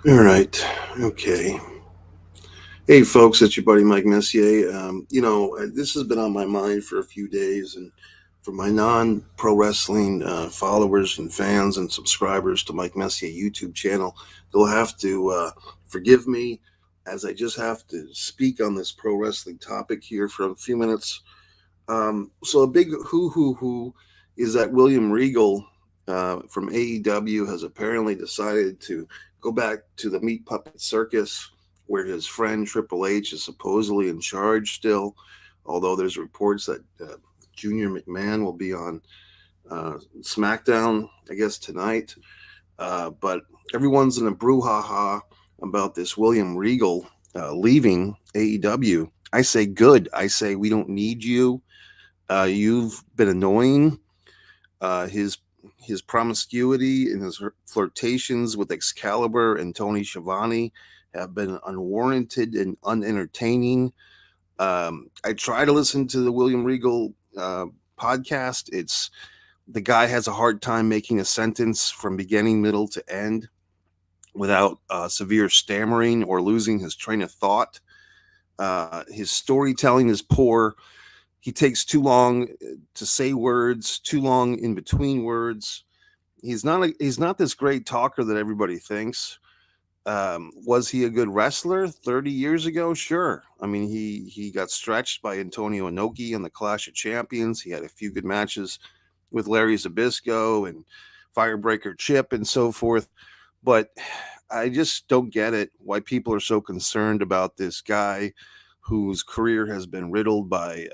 All right. Okay. Hey, folks, it's your buddy Mike Messier. This has been on my mind for a few days, and for my non-pro wrestling followers and fans and subscribers to Mike Messier YouTube channel, they'll have to forgive me as I just have to speak on this pro wrestling topic here for a few minutes. So a big who is that William Regal from AEW has apparently decided to go back to the meat puppet circus where his friend Triple H is supposedly in charge still, although there's reports that Junior McMahon will be on SmackDown, I guess, tonight. But everyone's in a brouhaha about this William Regal leaving AEW. I say good. I say we don't need you. You've been annoying. His promiscuity and his flirtations with Excalibur and Tony Schiavone have been unwarranted and unentertaining. I try to listen to the William Regal podcast. It's the guy has a hard time making a sentence from beginning, middle to end without severe stammering or losing his train of thought. His storytelling is poor. He takes too long to say words, too long in between words. He's not this great talker that everybody thinks. Was he a good wrestler 30 years ago? Sure. I mean, he got stretched by Antonio Inoki in the Clash of Champions. He had a few good matches with Larry Zbyszko and Firebreaker Chip and so forth. But I just don't get it why people are so concerned about this guy whose career has been riddled by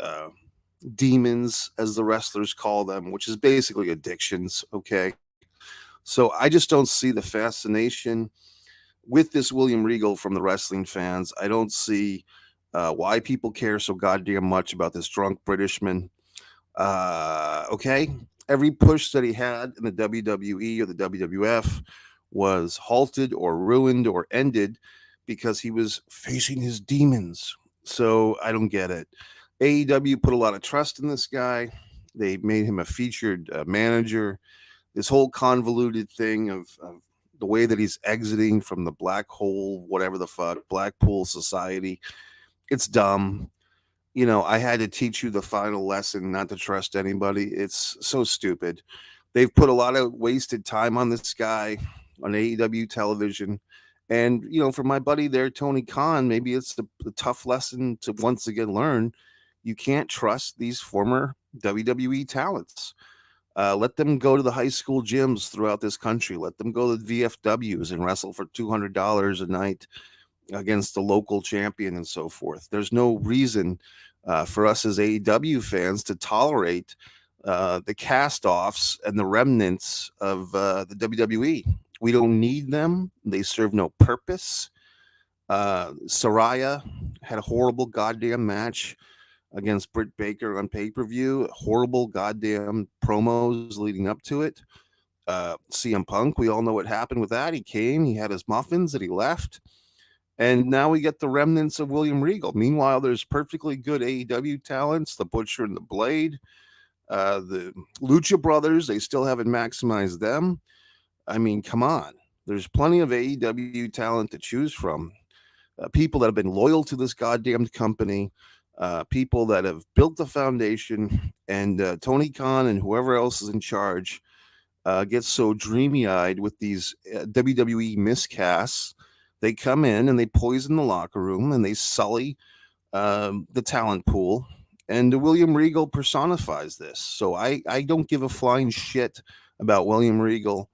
demons, as the wrestlers call them, which is basically addictions. Okay. So I just don't see the fascination with this William Regal from the wrestling fans. I don't see why people care so goddamn much about this drunk Britishman. Okay. Every push that he had in the WWE or the WWF was halted or ruined or ended because he was facing his demons. So I don't get it. AEW put a lot of trust in this guy. They made him a featured manager. This whole convoluted thing of the way that he's exiting from the black hole, whatever the fuck, Blackpool Society, it's dumb. I had to teach you the final lesson not to trust anybody. It's so stupid. They've put a lot of wasted time on this guy on AEW television. And, for my buddy there, Tony Khan, maybe it's the tough lesson to once again learn. You can't trust these former WWE talents. Let them go to the high school gyms throughout this country. Let them go to the VFWs and wrestle for $200 a night against the local champion and so forth. There's no reason for us as AEW fans to tolerate the cast offs and the remnants of the WWE. We don't need them, they serve no purpose. Saraya had a horrible goddamn match against Britt Baker on pay per view. Horrible goddamn promos leading up to it. CM Punk, we all know what happened with that. He came, he had his muffins, and he left. And now we get the remnants of William Regal. Meanwhile, there's perfectly good AEW talents, the Butcher and the Blade, the Lucha Brothers. They still haven't maximized them. I mean, come on. There's plenty of AEW talent to choose from. People that have been loyal to this goddamn company, people that have built the foundation, and Tony Khan and whoever else is in charge gets so dreamy eyed with these WWE miscasts. They come in and they poison the locker room and they sully the talent pool. And William Regal personifies this. So I don't give a flying shit about William Regal.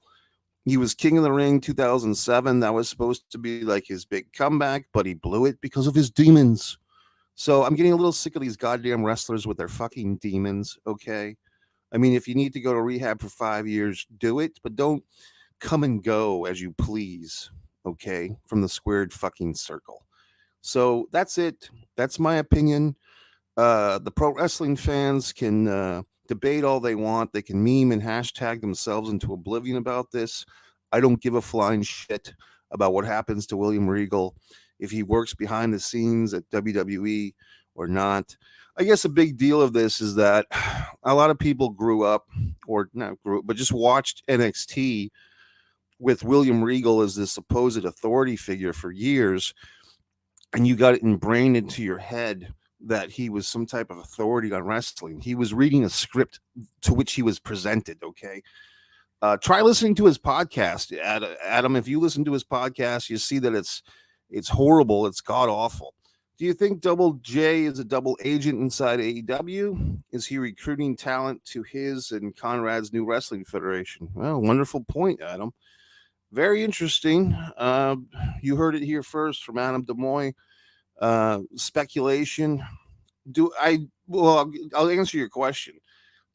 He was King of the Ring 2007. That was supposed to be like his big comeback, but he blew it because of his demons. So I'm getting a little sick of these goddamn wrestlers with their fucking demons, okay? I mean, if you need to go to rehab for 5 years, do it, but don't come and go as you please, okay, from the squared fucking circle. So that's it. That's my opinion. The pro wrestling fans can debate all they want. They can meme and hashtag themselves into oblivion about this. I don't give a flying shit about what happens to William Regal, if he works behind the scenes at WWE or not. I guess a big deal of this is that a lot of people grew up, or not grew up, but just watched NXT with William Regal as this supposed authority figure for years, and you got it ingrained into your head that he was some type of authority on wrestling. He was reading a script to which he was presented. Okay. Try listening to his podcast, Adam. If you listen to his podcast, you see that it's horrible. It's god awful. Do you think Double J is a double agent inside AEW? Is he recruiting talent to his and Conrad's new wrestling federation? Well, wonderful point, Adam. Very interesting. You heard it here first from Adam Demoy. Speculation. Well, I'll answer your question.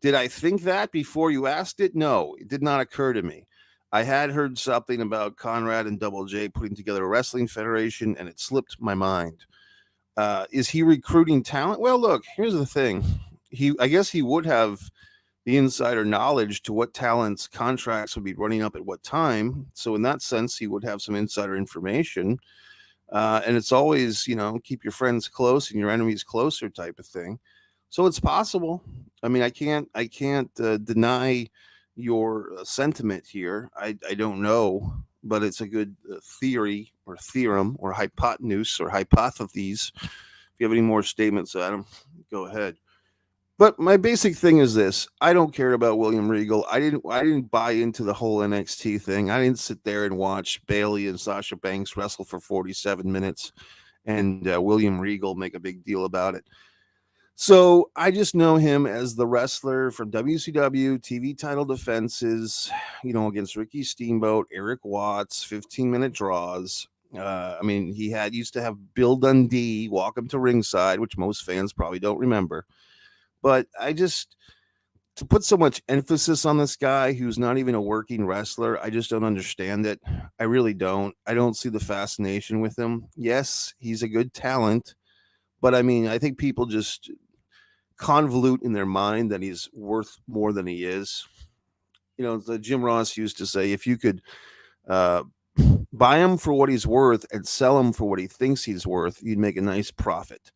Did I think that before you asked it? No, it did not occur to me. I had heard something about Conrad and Double J putting together a wrestling federation, and it slipped my mind. Is he recruiting talent? Well, look, here's the thing. I guess he would have the insider knowledge to what talents contracts would be running up at what time. So in that sense, he would have some insider information. And it's always, keep your friends close and your enemies closer type of thing. So it's possible. I mean, I can't deny your sentiment here. I don't know, but it's a good theory or theorem or hypotenuse or hypotheses. If you have any more statements, Adam, go ahead. But my basic thing is this: I don't care about William Regal. I didn't buy into the whole NXT thing. I didn't sit there and watch Bayley and Sasha Banks wrestle for 47 minutes and William Regal make a big deal about it. So I just know him as the wrestler from WCW, TV title defenses, against Ricky Steamboat, Eric Watts, 15-minute draws. He used to have Bill Dundee walk him to ringside, which most fans probably don't remember. But to put so much emphasis on this guy who's not even a working wrestler, I just don't understand it. I really don't. I don't see the fascination with him. Yes, he's a good talent, but I think people just convolute in their mind that he's worth more than he is. The Jim Ross used to say, if you could buy him for what he's worth and sell him for what he thinks he's worth, you'd make a nice profit.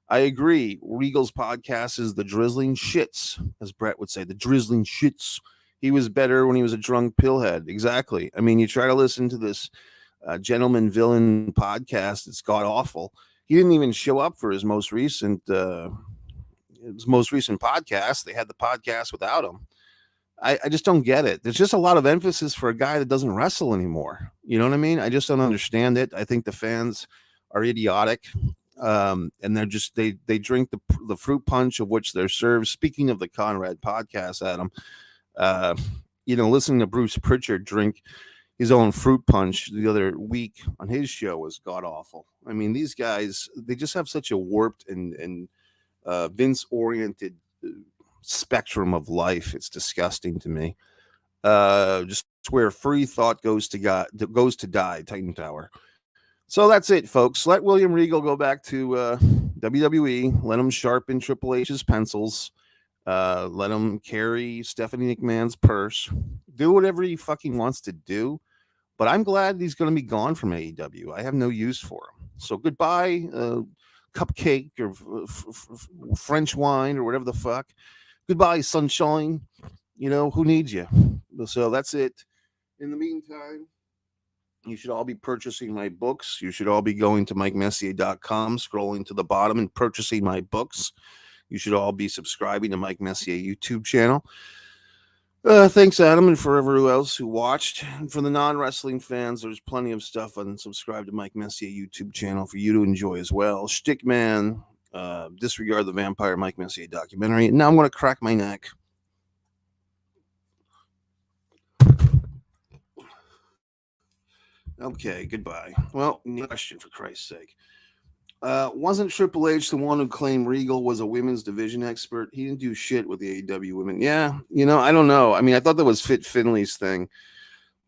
I agree. Regal's podcast is the drizzling shits, as Brett would say, the drizzling shits. He was better when he was a drunk pillhead. Exactly. You try to listen to this Gentleman Villain podcast. It's god awful. He didn't even show up for his most recent podcast. They had the podcast without him. I just don't get it. There's just a lot of emphasis for a guy that doesn't wrestle anymore. You know what I mean? I just don't understand it. I think the fans are idiotic. And they're just they drink the fruit punch of which they're served. Speaking of the Conrad podcast, Adam, listening to Bruce Pritchard drink his own fruit punch the other week on his show was god awful. These guys, they just have such a warped and Vince oriented spectrum of life. It's disgusting to me. Just where free thought goes to die, Titan Tower. So that's it, folks. Let William Regal go back to WWE. Let him sharpen Triple H's pencils. Let him carry Stephanie McMahon's purse. Do whatever he fucking wants to do. But I'm glad he's going to be gone from AEW. I have no use for him. So goodbye, cupcake or French wine or whatever the fuck. Goodbye, sunshine. Who needs you? So that's it. In the meantime, you should all be purchasing my books. You should all be going to MikeMessier.com, scrolling to the bottom and purchasing my books. You should all be subscribing to Mike Messier YouTube channel. Thanks, Adam, and for everyone else who watched. And for the non-wrestling fans, there's plenty of stuff on subscribe to Mike Messier YouTube channel for you to enjoy as well. Schtick Man, Disregard the Vampire, Mike Messier documentary. And now I'm going to crack my neck. Okay, goodbye. Well, question for Christ's sake. Wasn't Triple H the one who claimed Regal was a women's division expert? He didn't do shit with the AEW women. Yeah, I don't know. I thought that was Fit Finley's thing,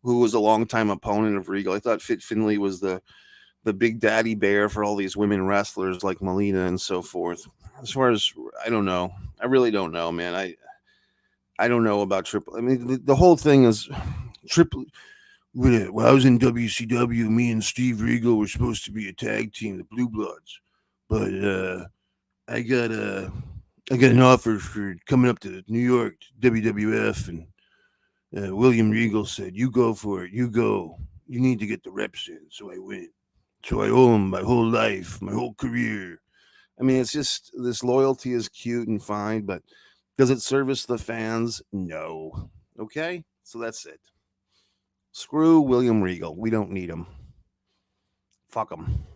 who was a longtime opponent of Regal. I thought Fit Finley was the big daddy bear for all these women wrestlers like Melina and so forth. As far as, I don't know. I really don't know, man. I don't know about Triple. The whole thing is Triple. When I was in WCW, me and Steve Regal were supposed to be a tag team, the Blue Bloods, but I got an offer for coming up to New York to WWF, and William Regal said, "You go for it. You go. You need to get the reps in." So I went. So I owe him my whole life, my whole career. I mean, it's just this loyalty is cute and fine, but does it service the fans? No. Okay, so that's it. Screw William Regal. We don't need him. Fuck him.